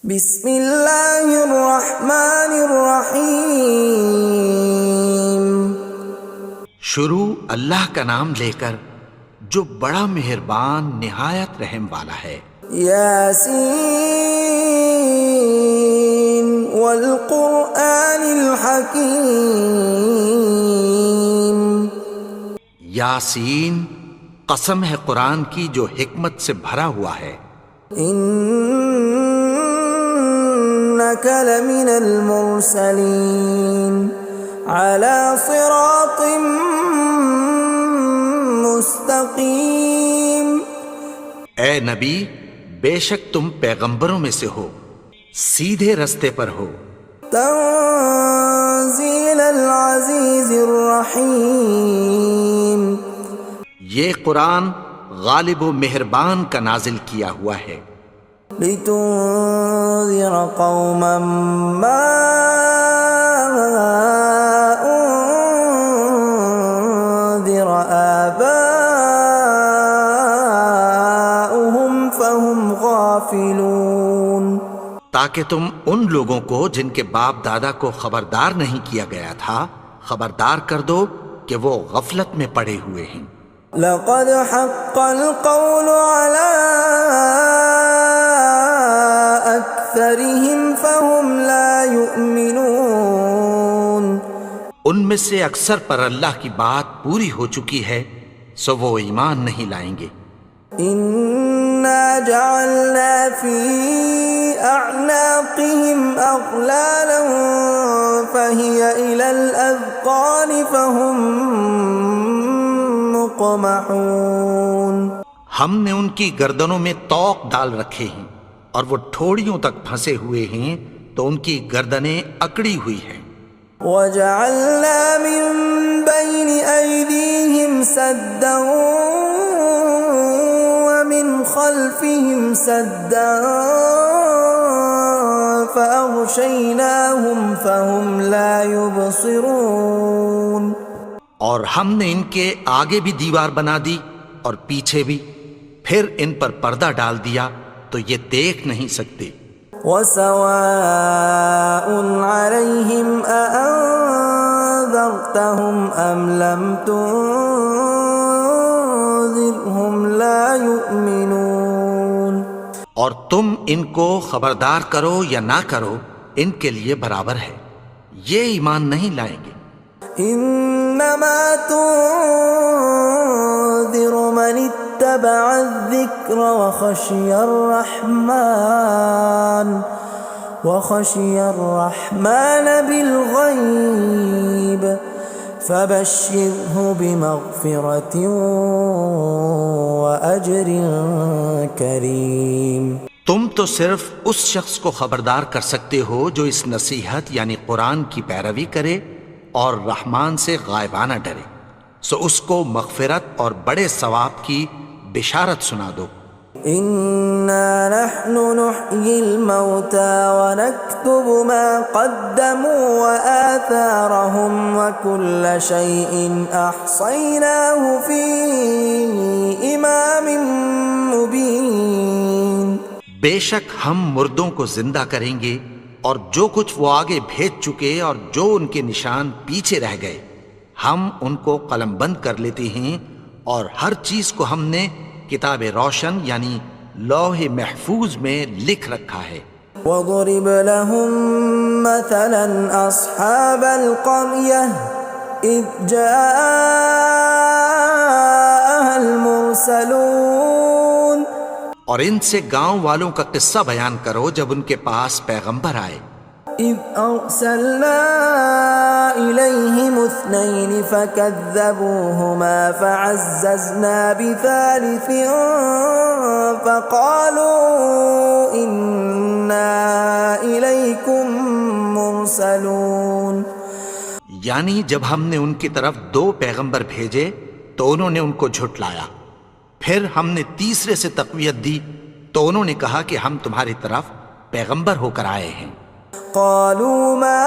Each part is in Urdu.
بسم اللہ الرحمن الرحیم۔ شروع اللہ کا نام لے کر جو بڑا مہربان نہایت رحم والا ہے۔ یاسین والقرآن الحکیم۔ یاسین، قسم ہے قرآن کی جو حکمت سے بھرا ہوا ہے۔ انک لمن المرسلین علی صراط مستقیم۔ اے نبی، بے شک تم پیغمبروں میں سے ہو، سیدھے رستے پر ہو۔ تنزیل العزیز الرحیم۔ یہ قرآن غالب و مہربان کا نازل کیا ہوا ہے۔ لتنذر قوما ما انذر آباؤهم فهم غافلون۔ تاکہ تم ان لوگوں کو جن کے باپ دادا کو خبردار نہیں کیا گیا تھا خبردار کر دو کہ وہ غفلت میں پڑے ہوئے ہیں۔ لقد حق القول على أكثرهم فهم لا يؤمنون۔ ان میں سے اکثر پر اللہ کی بات پوری ہو چکی ہے سو وہ ایمان نہیں لائیں گے۔ إنا جعلنا في أعناقهم أغلالا فهي إلى الأذقان فهم مقمحون۔ ہم نے ان کی گردنوں میں طوق ڈال رکھے ہیں اور وہ ٹھوڑیوں تک پھنسے ہوئے ہیں تو ان کی گردنیں اکڑی ہوئی ہیں۔ وَجَعَلْنَا مِن بَيْنِ أَيْدِيهِمْ سَدًّا وَمِنْ خَلْفِهِمْ سَدًّا فَأَغْشَيْنَاهُمْ فَهُمْ لَا يُبْصِرُونَ۔ اور ہم نے ان کے آگے بھی دیوار بنا دی اور پیچھے بھی، پھر ان پر پردہ ڈال دیا تو یہ دیکھ نہیں سکتے۔ وَسَوَاءٌ عَلَيْهِمْ أَأَنذَرْتَهُمْ أَمْ لَمْ تُنذِرْهُمْ لَا يُؤْمِنُونَ۔ اور تم ان کو خبردار کرو یا نہ کرو ان کے لیے برابر ہے، یہ ایمان نہیں لائیں گے۔ انما تنذر من اتبع الذکر وخشی الرحمن بالغیب فبشرہ بمغفرۃ واجر کریم۔ تم تو صرف اس شخص کو خبردار کر سکتے ہو جو اس نصیحت یعنی قرآن کی پیروی کرے اور رحمان سے غائبانہ ڈرے، سو اس کو مغفرت اور بڑے ثواب کی بشارت سنا دو۔ اِنَّا نَحْنُ نُحْيِي الْمَوْتَى وَنَكْتُبُ مَا قَدَّمُوا وَآثَارَهُمْ وَكُلَّ شَيْءٍ أَحْصَيْنَاهُ فِي إِمَامٍ مُبِينٍ۔ بے شک ہم مردوں کو زندہ کریں گے اور جو کچھ وہ آگے بھیج چکے اور جو ان کے نشان پیچھے رہ گئے ہم ان کو قلم بند کر لیتے ہیں، اور ہر چیز کو ہم نے کتاب روشن یعنی لوح محفوظ میں لکھ رکھا ہے۔ وَضُرِبْ لَهُم مَّثَلًا أَصْحَابَ الْقَرْيَةِ إِذْ جَاءَهَا الْمُرْسَلُونَ۔ اور ان سے گاؤں والوں کا قصہ بیان کرو جب ان کے پاس پیغمبر آئے۔ إِذْ أَرْسَلْنَا إِلَيْهِمُ اثْنَيْنِ فَكَذَّبُوهُمَا فَعَزَّزْنَا بِثَالِثٍ فَقَالُوا إِنَّا إِلَيْكُمْ مُرْسَلُونَ۔ یعنی جب ہم نے ان کی طرف دو پیغمبر بھیجے تو انہوں نے ان کو جھٹلایا، پھر ہم نے تیسرے سے تقویت دی تو انہوں نے کہا کہ ہم تمہاری طرف پیغمبر ہو کر آئے ہیں۔ قالوا ما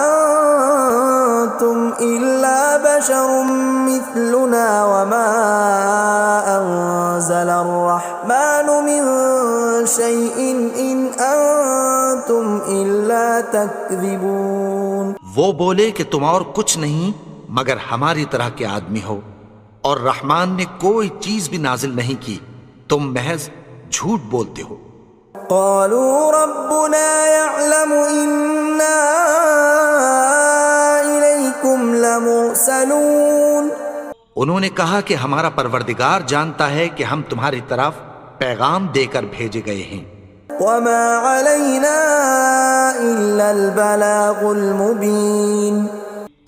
انتم الا بشر مثلنا وما انزل الرحمن من شيء إن أنتم إلا تكذبون. وہ بولے کہ تم اور کچھ نہیں مگر ہماری طرح کے آدمی ہو، اور رحمان نے کوئی چیز بھی نازل نہیں کی، تم محض جھوٹ بولتے ہو. قالوا ربنا يعلم إنا إليكم لمرسلون. انہوں نے کہا کہ ہمارا پروردگار جانتا ہے کہ ہم تمہاری طرف پیغام دے کر بھیجے گئے ہیں. وما علينا إلا البلاغ المبين.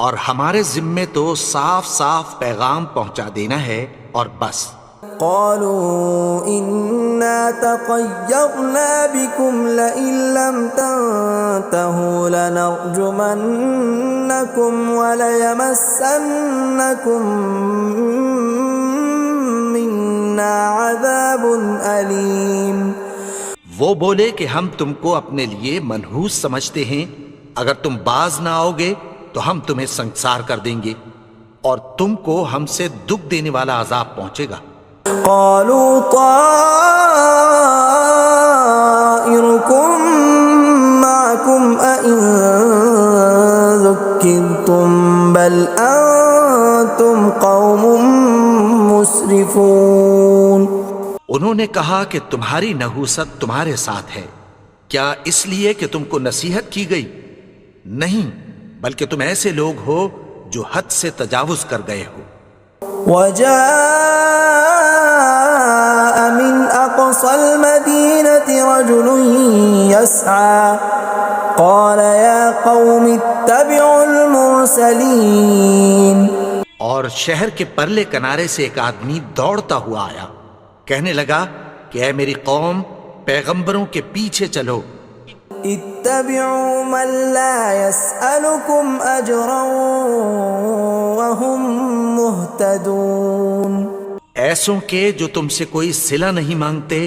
اور ہمارے ذمے تو صاف صاف پیغام پہنچا دینا ہے اور بس. قالوا إنا تطيرنا بكم لئن لم تنتهوا لنرجمنكم وليمسنكم منا عذاب أليم. وہ بولے کہ ہم تم کو اپنے لیے منحوس سمجھتے ہیں، اگر تم باز نہ آؤ گے تو ہم تمہیں سنسار کر دیں گے اور تم کو ہم سے دکھ دینے والا عذاب پہنچے گا. قالوا طائركم معكم أئن ذكرتم بل أنتم قوم مسرفون. انہوں نے کہا کہ تمہاری نحوست تمہارے ساتھ ہے، کیا اس لیے کہ تم کو نصیحت کی گئی؟ نہیں، بلکہ تم ایسے لوگ ہو جو حد سے تجاوز کر گئے ہو. وجاء من أقصى المدينة رجل يسعى قال يا قوم اتبعوا المرسلين. اور شہر کے پرلے کنارے سے ایک آدمی دوڑتا ہوا آیا، کہنے لگا کہ اے میری قوم، پیغمبروں کے پیچھے چلو. اتبعوا من لا يسألكم أجرا وهم مهتدون. ایسوں کے جو تم سے کوئی صلہ نہیں مانگتے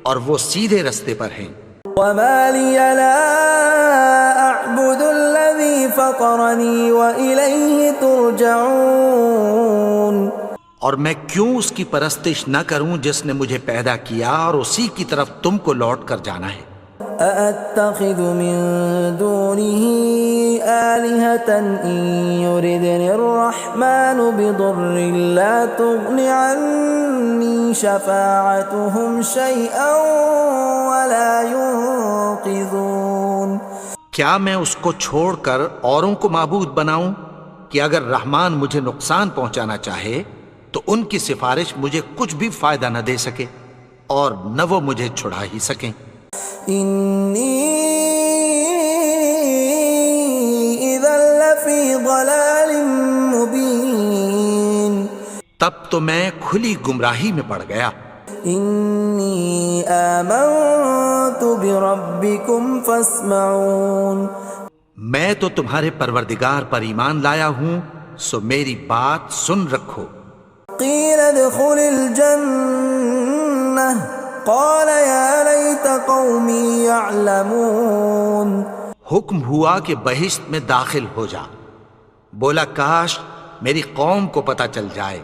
اور وہ سیدھے رستے پر ہیں. وما لي لا أعبد الذي فطرني وإليه ترجعون. اور میں کیوں اس کی پرستش نہ کروں جس نے مجھے پیدا کیا اور اسی کی طرف تم کو لوٹ کر جانا ہے. أأتخذ من دونه آلهة إن يردني الرحمن بضر لا تغن عني شفاعتهم شيئا ولا ينقذون. کیا میں اس کو چھوڑ کر اوروں کو معبود بناؤں کہ اگر رحمان مجھے نقصان پہنچانا چاہے تو ان کی سفارش مجھے کچھ بھی فائدہ نہ دے سکے اور نہ وہ مجھے چھڑا ہی سکیں. إني إذا لفي ضلال مبين. تب تو میں کھلی گمراہی میں پڑ گیا. إني آمنت بربكم فاسمعون. میں تو تمہارے پروردگار پر ایمان لایا ہوں، سو میری بات سن رکھو. قيل ادخل الجنة قال يا ليت قومي يعلمون. حکم ہوا کہ بہشت میں داخل ہو جا. بولا کاش میری قوم کو پتہ چل جائے.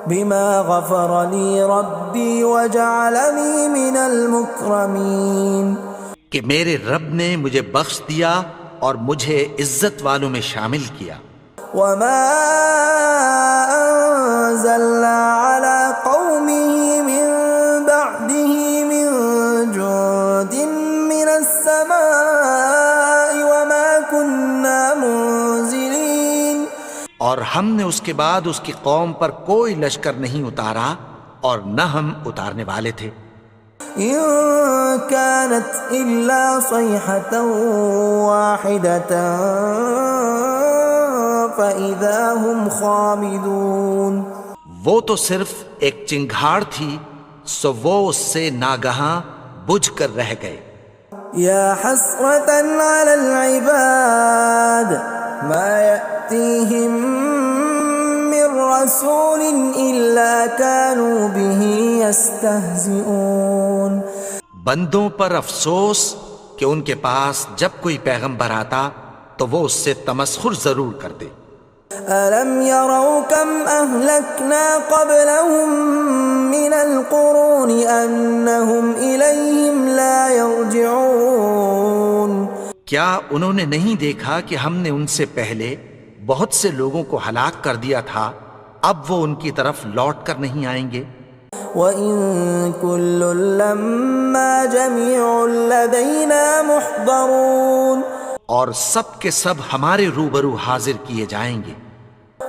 بما غفر لي ربي وجعلني من المكرمين. کہ میرے رب نے مجھے بخش دیا اور مجھے عزت والوں میں شامل کیا. وما أنزلنا على قومه من بعده من جند من السماء وما كنا منزلين. اور ہم نے اس کے بعد اس کی قوم پر کوئی لشکر نہیں اتارا اور نہ ہم اتارنے والے تھے. إن كانت إلا صيحة واحدة فإذا هم خامدون. وہ تو صرف ایک چنگھاڑ تھی، سو وہ اس سے ناگہاں بجھ کر رہ گئے. يا حسرة على العباد ما يأتيهم من رسول إلا كانوا به يستهزئون. بندوں پر افسوس کہ ان کے پاس جب کوئی پیغمبر آتا تو وہ اس سے تمسخر ضرور کرتے. ألم يروا كم أهلكنا قبلهم من القرون أنهم إليهم لا يرجعون کیا انہوں نے نہیں دیکھا کہ ہم نے ان سے پہلے بہت سے لوگوں کو ہلاک کر دیا تھا، اب وہ ان کی طرف لوٹ کر نہیں آئیں گے؟ وَإِن كُلٌّ لَّمَّا جَمِيعٌ لَّدَيْنَا مُحْضَرُونَ اور سب کے سب ہمارے روبرو حاضر کیے جائیں گے۔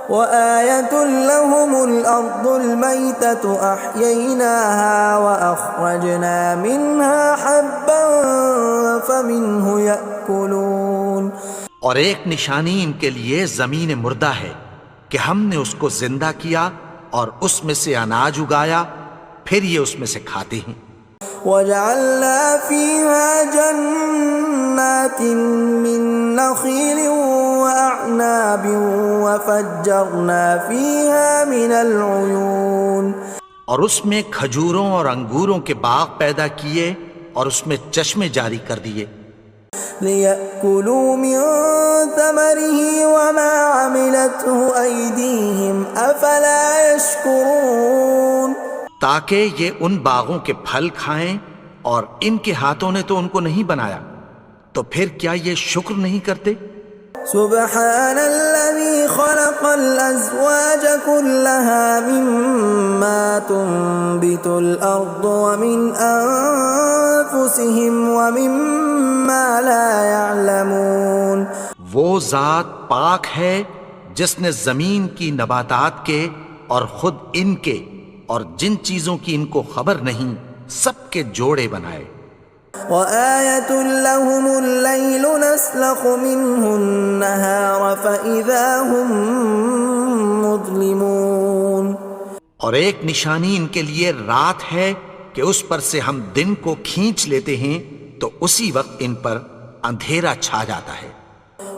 وَآيَةٌ لَّهُمُ الْأَرْضُ الْمَيْتَةُ أَحْيَيْنَاهَا وَأَخْرَجْنَا مِنْهَا حَبًّا فَمِنْهُ يَأْكُلُونَ اور ایک نشانی ان کے لیے زمین مردہ ہے کہ ہم نے اس کو زندہ کیا اور اس میں سے اناج اگایا، پھر یہ اس میں سے کھاتے ہیں۔ وَجَعَلْنَا فِيهَا جَنَّاتٍ مِّن نَّخِيلٍ وَأَعْنَابٍ وَفَجَّرْنَا فِيهَا مِنَ الْعُيُونِ اور اس میں کھجوروں اور انگوروں کے باغ پیدا کیے اور اس میں چشمے جاری کر دیے، لِيَأْكُلُوا مِن ثَمَرِهِ وَمَا عَمِلَتْهُ أَيْدِيهِمْ أَفَلَا يَشْكُرُونَ تاکہ یہ ان باغوں کے پھل کھائیں، اور ان کے ہاتھوں نے تو ان کو نہیں بنایا، تو پھر کیا یہ شکر نہیں کرتے؟ سبحان الذي خلق الأزواج كلها مما تنبت الأرض ومن أنفسهم ومما لا يعلمون وہ ذات پاک ہے جس نے زمین کی نباتات کے اور خود ان کے اور جن چیزوں کی ان کو خبر نہیں سب کے جوڑے بنائے۔ وَآيَةٌ لَّهُمُ اللَّيْلُ نَسْلَخُ مِنْهُ النَّهَارَ فَإِذَا هُم مُظْلِمُونَ اور ایک نشانی ان کے لیے رات ہے کہ اس پر سے ہم دن کو کھینچ لیتے ہیں تو اسی وقت ان پر اندھیرا چھا جاتا ہے۔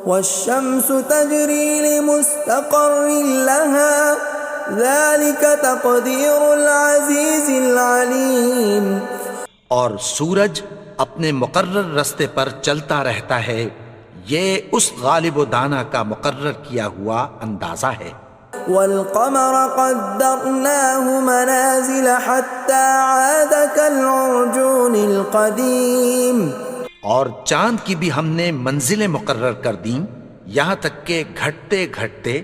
وَالشَّمْسُ تَجْرِي لِمُسْتَقَرٍّ لَّهَا ذَلِكَ تَقْدِيرُ الْعَزِيزِ الْعَلِيمِ اور سورج اپنے مقرر رستے پر چلتا رہتا ہے، یہ اس غالب و دانا کا مقرر کیا ہوا اندازہ ہے۔ وَالْقَمَرَ قَدَّرْنَاهُ مَنَازِلَ حَتَّى عَادَ كَالْعُرْجُونِ الْقَدِيمِ اور چاند کی بھی ہم نے منزلیں مقرر کر دیں، یہاں تک کہ گھٹتے گھٹتے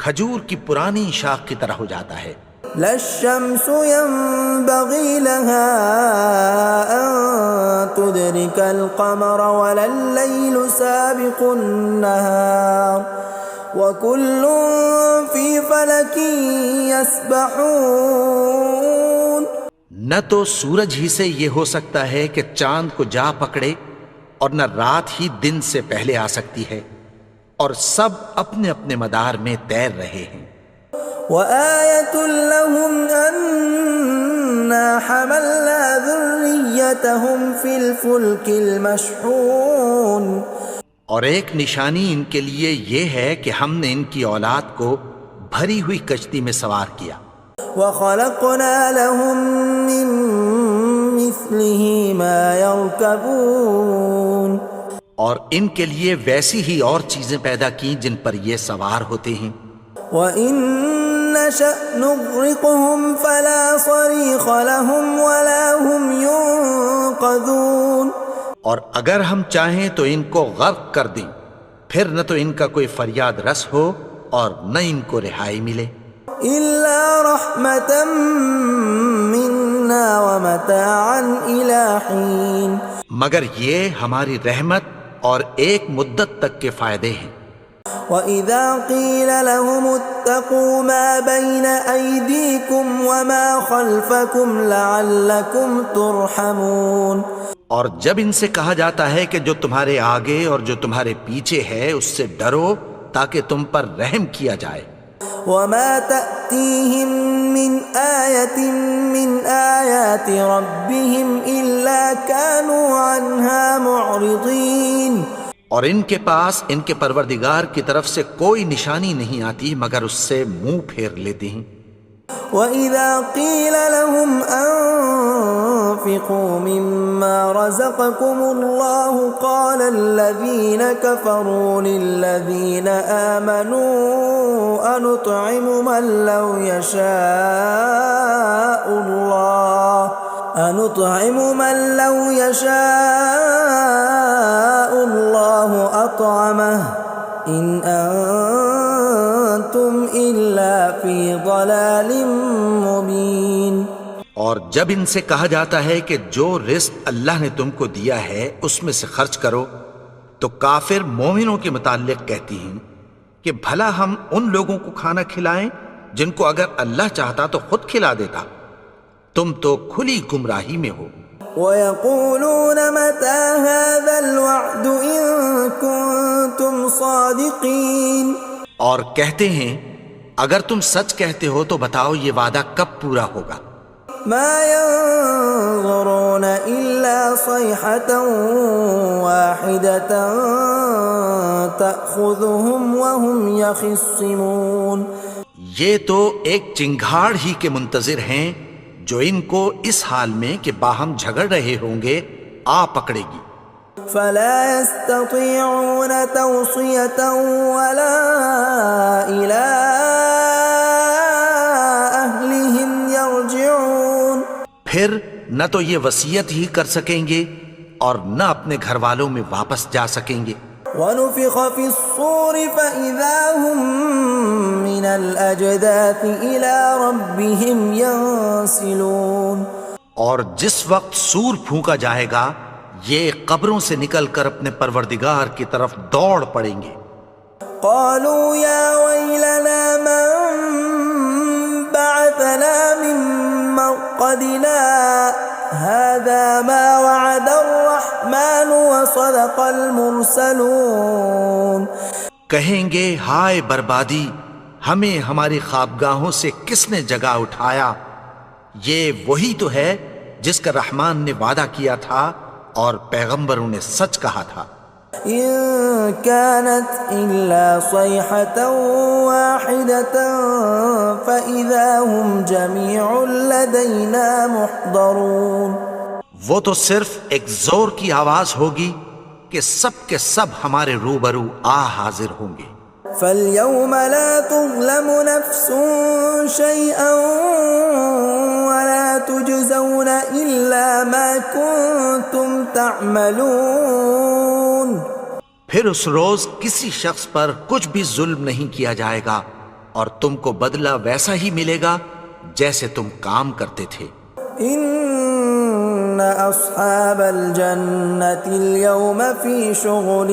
کھجور کی پرانی شاخ کی طرح ہو جاتا ہے۔ لا الشمس ينبغي لها أن تدرك القمر ولا الليل سابق النهار وكل في فلك يسبحون نہ تو سورج ہی سے یہ ہو سکتا ہے کہ چاند کو جا پکڑے، اور نہ رات ہی دن سے پہلے آ سکتی ہے، اور سب اپنے اپنے مدار میں تیر رہے ہیں۔ وَآيَةٌ لَّهُمْ أَنَّا حَمَلْنَا ذُرِّيَّتَهُمْ فِي الْفُلْكِ الْمَشْحُونِ اور ایک نشانی ان کے لیے یہ ہے کہ ہم نے ان کی اولاد کو بھری ہوئی کشتی میں سوار کیا۔ وَخَلَقْنَا لَهُم مِّن مِّثْلِهِ مَا يَرْكَبُونَ اور ان کے لیے ویسی ہی اور چیزیں پیدا کی جن پر یہ سوار ہوتے ہیں۔ وَإِن نَّشَأْ نُغْرِقْهُمْ فَلَا صَرِيخَ لَهُمْ وَلَا هُمْ يُنقَذُونَ اور اگر ہم چاہیں تو ان کو غرق کر دیں، پھر نہ تو ان کا کوئی فریاد رس ہو اور نہ ان کو رہائی ملے۔ إِلَّا رَحْمَةً مِّنَّا وَمَتَاعًا إِلَىٰ حِينٍ مگر یہ ہماری رحمت اور ایک مدت تک کے فائدے ہیں۔ وَإِذَا قِيلَ لَهُمُ اتَّقُوا مَا بَيْنَ أَيْدِيكُمْ وَمَا خَلْفَكُمْ لَعَلَّكُمْ تُرْحَمُونَ اور جب ان سے کہا جاتا ہے کہ جو تمہارے آگے اور جو تمہارے پیچھے ہے اس سے ڈرو تاکہ تم پر رحم کیا جائے۔ وَمَا تَأْتِيهِم مِّنْ آيَةٍ مِّنْ آيَاتِ رَبِّهِمْ إِلَّا كَانُوا عَنْهَا مُعْرِضِينَ اور ان کے پاس ان کے پروردگار کی طرف سے کوئی نشانی نہیں آتی مگر اس سے منہ پھیر لیتے ہیں۔ وَإِذَا قِيلَ لَهُمْ وأنفقوا مما رزقكم الله قال الذين كفروا للذين آمنوا أنطعم من لو يشاء الله أطعمه إن أنتم إلا في ضلال مبين۔ اور جب ان سے کہا جاتا ہے کہ جو رزق اللہ نے تم کو دیا ہے اس میں سے خرچ کرو، تو کافر مومنوں کے متعلق کہتی ہیں کہ بھلا ہم ان لوگوں کو کھانا کھلائیں جن کو اگر اللہ چاہتا تو خود کھلا دیتا، تم تو کھلی گمراہی میں ہو۔ وَيَقُولُونَ مَتَى هَذَا الْوَعْدُ إِن كُنتُمْ صَادِقِينَ، اور کہتے ہیں اگر تم سچ کہتے ہو تو بتاؤ یہ وعدہ کب پورا ہوگا۔ مَا يَنظُرُونَ إِلَّا صَيْحَةً وَاحِدَةً تَأْخُذُهُمْ وَهُمْ يَخِصِّمُونَ، یہ تو ایک چنگھاڑ ہی کے منتظر ہیں جو ان کو اس حال میں کہ باہم جھگڑ رہے ہوں گے آ پکڑے گی۔ فَلَا يَسْتَطِيعُونَ تَوْصِيَةً وَلَا إِلَىٰ أَهْلِهِمْ يَرْجِعُونَ، پھر نہ تو یہ وصیت ہی کر سکیں گے اور نہ اپنے گھر والوں میں واپس جا سکیں گے۔ وَنُفِخَ فِي الصُّورِ فَإِذَا هُم مِّنَ الْأَجْدَاثِ إِلَىٰ رَبِّهِمْ يَنسِلُونَ، اور جس وقت سور پھونکا جائے گا یہ قبروں سے نکل کر اپنے پروردگار کی طرف دوڑ پڑیں گے۔ قالوا يا ويلنا من بعثنا من مرقدنا هذا ما وعد الرحمن وصدق المرسلون، کہیں گے ہائے بربادی، ہمیں ہماری خوابگاہوں سے کس نے جگا اٹھایا، یہ وہی تو ہے جس کا رحمان نے وعدہ کیا تھا اور پیغمبروں نے سچ کہا تھا۔ إن كانت إلا صيحة واحدة فإذا هم جميع لدينا محضرون، وہ تو صرف ایک زور کی آواز ہوگی کہ سب کے سب ہمارے روبرو آ حاضر ہوں گے۔ فاليوم لا تظلم نفس شيئا ولا تجزون إلا ما كنتم تعملون، پھر اس روز کسی شخص پر کچھ بھی ظلم نہیں کیا جائے گا اور تم کو بدلہ ویسا ہی ملے گا جیسے تم کام کرتے تھے۔ ان اصحاب الجنة اليوم في شغل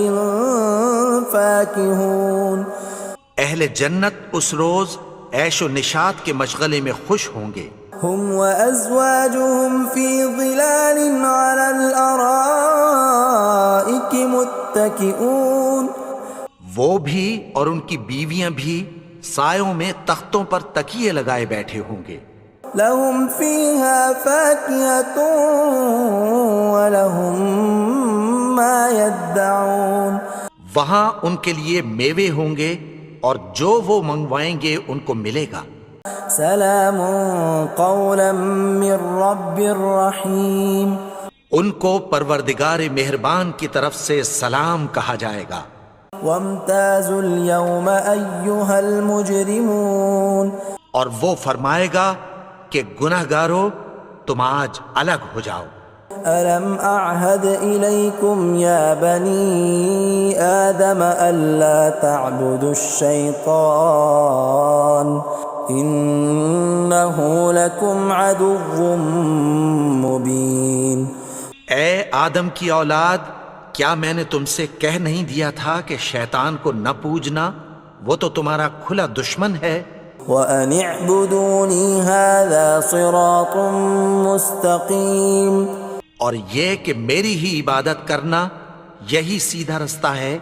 فاكهون، اہل جنت اس روز عیش و نشاط کے مشغلے میں خوش ہوں گے۔ هم وازواجهم في ظلال على الارائك متكئون، وہ بھی اور ان کی بیویاں بھی سایوں میں تختوں پر تکیے لگائے بیٹھے ہوں گے۔ لهم فيها فاكهة ولهم ما يدعون، وہاں ان کے لیے میوے ہوں گے اور جو وہ منگوائیں گے ان کو ملے گا۔ سلام قولا من رب رحیم، ان کو پروردگار مہربان کی طرف سے سلام کہا جائے گا۔ وامتازوا اليوم ایھا المجرمون، اور وہ فرمائے گا کہ گنہگارو تم آج الگ ہو جاؤ۔ ألم أعهد إليكم يا بني آدم ألا تعبدوا الشيطان إنه لكم عدو مبين۔ اے آدم کی اولاد، کیا میں نے تم سے کہہ نہیں دیا تھا کہ شیطان کو نہ پوجنا، وہ تو تمہارا کھلا دشمن ہے۔ وَأَنِ اعْبُدُونِي هَذَا صِرَاطٌ مُسْتَقِيمٌ، اور یہ کہ میری ہی عبادت کرنا یہی سیدھا رستہ ہے۔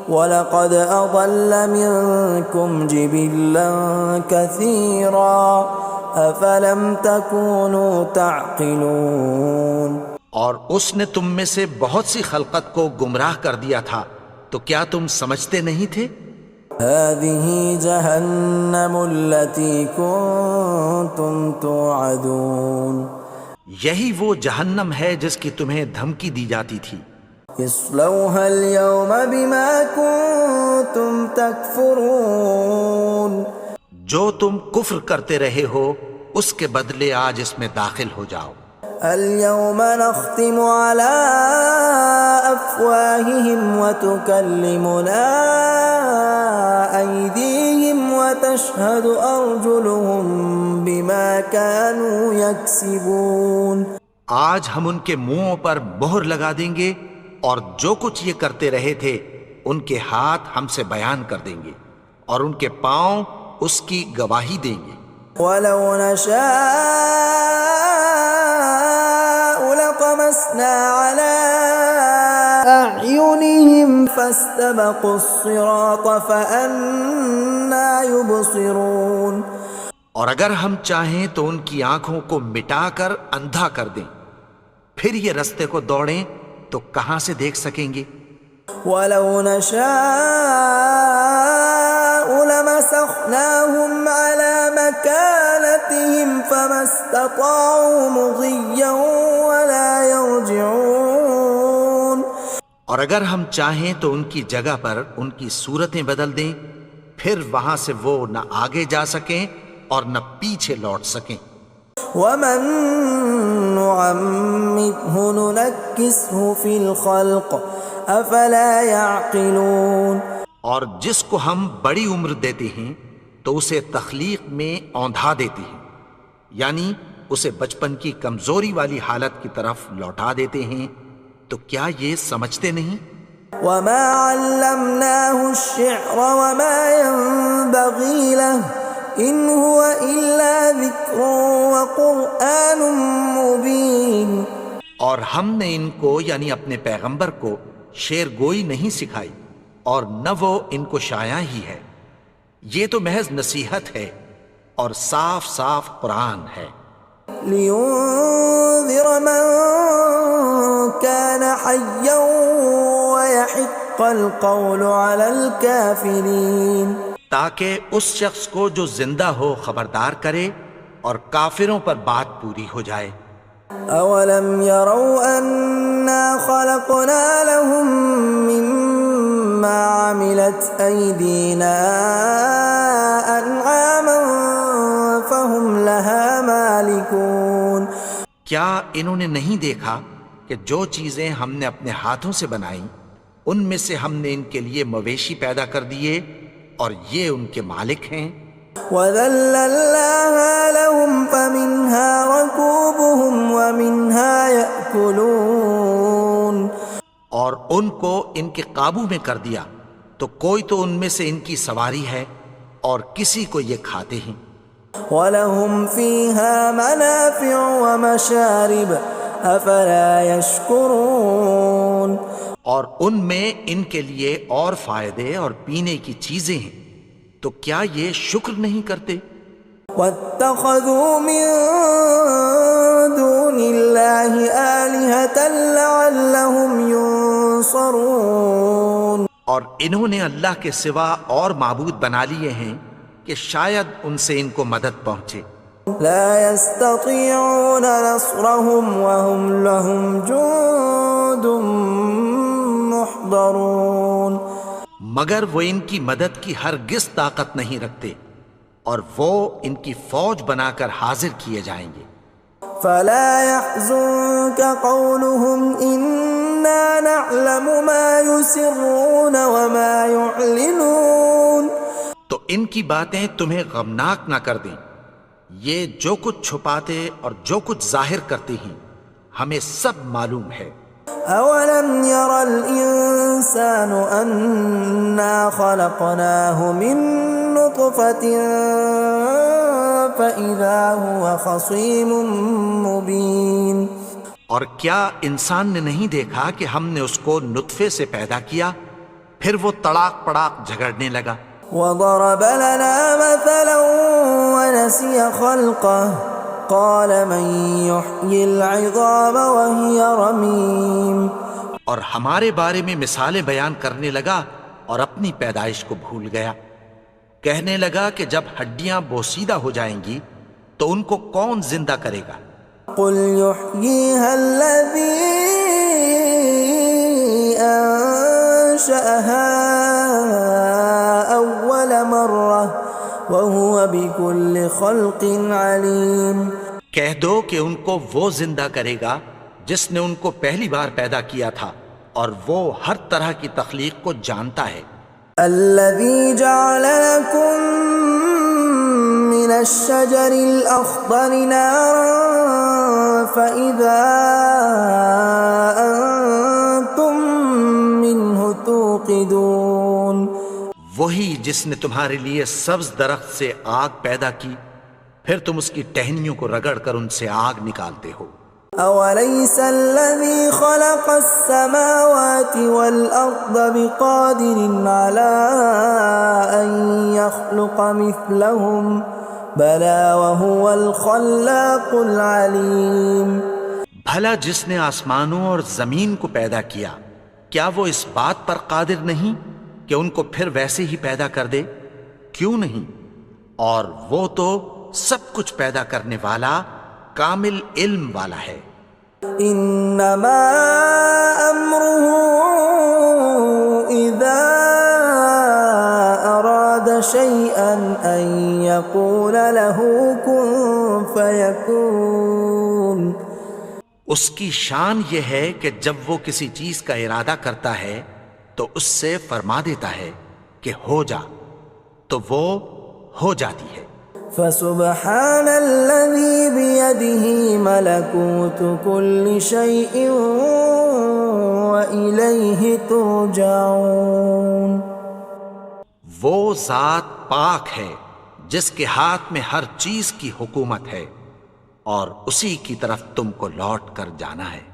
وَلَقَدْ أَضَلَّ مِنْكُمْ جِبِلًّا كَثِيرًا أَفَلَمْ تَكُونُوا تَعْقِلُونَ، اور اس نے تم میں سے بہت سی خلقت کو گمراہ کر دیا تھا، تو کیا تم سمجھتے نہیں تھے؟ هَذِهِ جَهَنَّمُ الَّتِي كُنْتُمْ تُوعَدُونَ، یہی وہ جہنم ہے جس کی تمہیں دھمکی دی جاتی تھی. اصلوها اليوم بما كنتم تكفرون. جو تم کفر کرتے رہے ہو اس کے بدلے آج اس میں داخل ہو جاؤ. اليوم نختم على أفواههم وتكلمنا أيديهم وتشهد أرجلهم بما كانوا يكسبون. آج ہم ان کے منہوں پر مہر لگا دیں گے اور جو کچھ یہ کرتے رہے تھے ان کے ہاتھ ہم سے بیان کر دیں گے اور ان کے پاؤں اس کی گواہی دیں گے. ولو نشاء لطمسنا على أعينهم فاستبقوا الصراط فأنى يبصرون. اور اگر ہم چاہیں تو ان کی آنکھوں کو مٹا کر اندھا کر دیں، پھر یہ رستے کو دوڑیں تو کہاں سے دیکھ سکیں گے. ولو نشاء لمسخناهم على مكانتهم فما استطاعوا مضيا ولا يرجعون. اور اگر ہم چاہیں تو ان کی جگہ پر ان کی صورتیں بدل دیں، پھر وہاں سے وہ نہ آگے جا سکیں اور نہ پیچھے لوٹ سکیں. ومن نعمره ننكسه في الخلق افلا يعقلون. اور جس کو ہم بڑی عمر دیتے ہیں تو اسے تخلیق میں اوندھا دیتے ہیں، یعنی اسے بچپن کی کمزوری والی حالت کی طرف لوٹا دیتے ہیں. تو کیا یہ سمجھتے نہیں؟ وما علمناه الشعر وما ينبغي له ان هو الا ذکر وقرآن مبین. اور ہم نے ان کو یعنی اپنے پیغمبر کو شعر گوئی نہیں سکھائی اور نہ وہ ان کو شایع ہی ہے، یہ تو محض نصیحت ہے اور صاف صاف قرآن ہے. لینذر من كان حیا ويحق القول على الكافرین. تاکہ اس شخص کو جو زندہ ہو خبردار کرے اور کافروں پر بات پوری ہو جائے. اولم يروا انا خلقنا لهم مما عملت ايدينا انعاما فهم لها مالكون. کیا انہوں نے نہیں دیکھا کہ جو چیزیں ہم نے اپنے ہاتھوں سے بنائیں ان میں سے ہم نے ان کے لیے مویشی پیدا کر دیے اور یہ ان کے مالک ہیں. وَذَلَّلْنَاهَا لَهُمْ فَمِنْهَا رَكُوبُهُمْ وَمِنْهَا يَأْكُلُونَ. اور ان کو ان کے قابو میں کر دیا تو کوئی تو ان میں سے ان کی سواری ہے اور کسی کو یہ کھاتے ہیں. وَلَهُمْ فِيهَا مَنَافِعُ وَمَشَارِبُ أَفَلَا يَشْكُرُونَ. اور ان میں ان کے لیے اور فائدے اور پینے کی چیزیں ہیں، تو کیا یہ شکر نہیں کرتے؟ وَاتَّخَذُوا مِن دُونِ اللَّهِ آلِهَةً لَعَلَّهُمْ يُنصَرُونَ. اور انہوں نے اللہ کے سوا اور معبود بنا لیے ہیں کہ شاید ان سے ان کو مدد پہنچے. لا يستطيعون نصرهم وهم لهم جند محضرون. مگر وہ ان کی مدد کی ہرگز طاقت نہیں رکھتے اور وہ ان کی فوج بنا کر حاضر کیے جائیں گے. فلا يحزنك قولهم إنا نعلم ما يسرون وما يعلنون. تو ان کی باتیں تمہیں غمناک نہ کر دیں، یہ جو کچھ چھپاتے اور جو کچھ ظاہر کرتے ہیں ہمیں سب معلوم ہے. اولم ير الانسان انا خلقناه من نطفة فاذا هو خصيم مبين. اور کیا انسان نے نہیں دیکھا کہ ہم نے اس کو نطفے سے پیدا کیا پھر وہ تڑاک پڑاک جھگڑنے لگا. وضرب لنا مثلا ونسي خلقه قال من يحيي العظام وهي رميم. اور ہمارے بارے میں مثالیں بیان کرنے لگا اور اپنی پیدائش کو بھول گیا. کہنے لگا کہ جب ہڈیاں بوسیدہ ہو جائیں گی تو ان کو کون زندہ کرے گا قل يحييها الذي أنشأها أول مرة وهو بكل خلق عليم. کہہ دو کہ ان کو وہ زندہ کرے گا جس نے ان کو پہلی بار پیدا کیا تھا اور وہ ہر طرح کی تخلیق کو جانتا ہے. الذي جعل لكم من الشجر الأخضر نارا فإذا أنتم منه توقدون. وہی جس نے تمہارے لیے سبز درخت سے آگ پیدا کی پھر تم اس کی ٹہنیوں کو رگڑ کر ان سے آگ نکالتے ہو. أوليس الذي خلق السماوات والأرض بقادر على أن يخلق مثلهم بلى وهو الخلاق العليم. بھلا جس نے آسمانوں اور زمین کو پیدا کیا کیا وہ اس بات پر قادر نہیں کہ ان کو پھر ویسے ہی پیدا کر دے؟ کیوں نہیں؟ اور وہ تو سب کچھ پیدا کرنے والا کامل علم والا ہے. انما امره اذا اراد شيئا ان يقول له كن فيكون. اس کی شان یہ ہے کہ جب وہ کسی چیز کا ارادہ کرتا ہے تو اس سے فرما دیتا ہے کہ ہو جا تو وہ ہو جاتی ہے. فسبحان الذي بيده ملكوت كل شيء وإليه ترجعون. وہ ذات پاک ہے جس کے ہاتھ میں ہر چیز کی حکومت ہے اور اسی کی طرف تم کو لوٹ کر جانا ہے.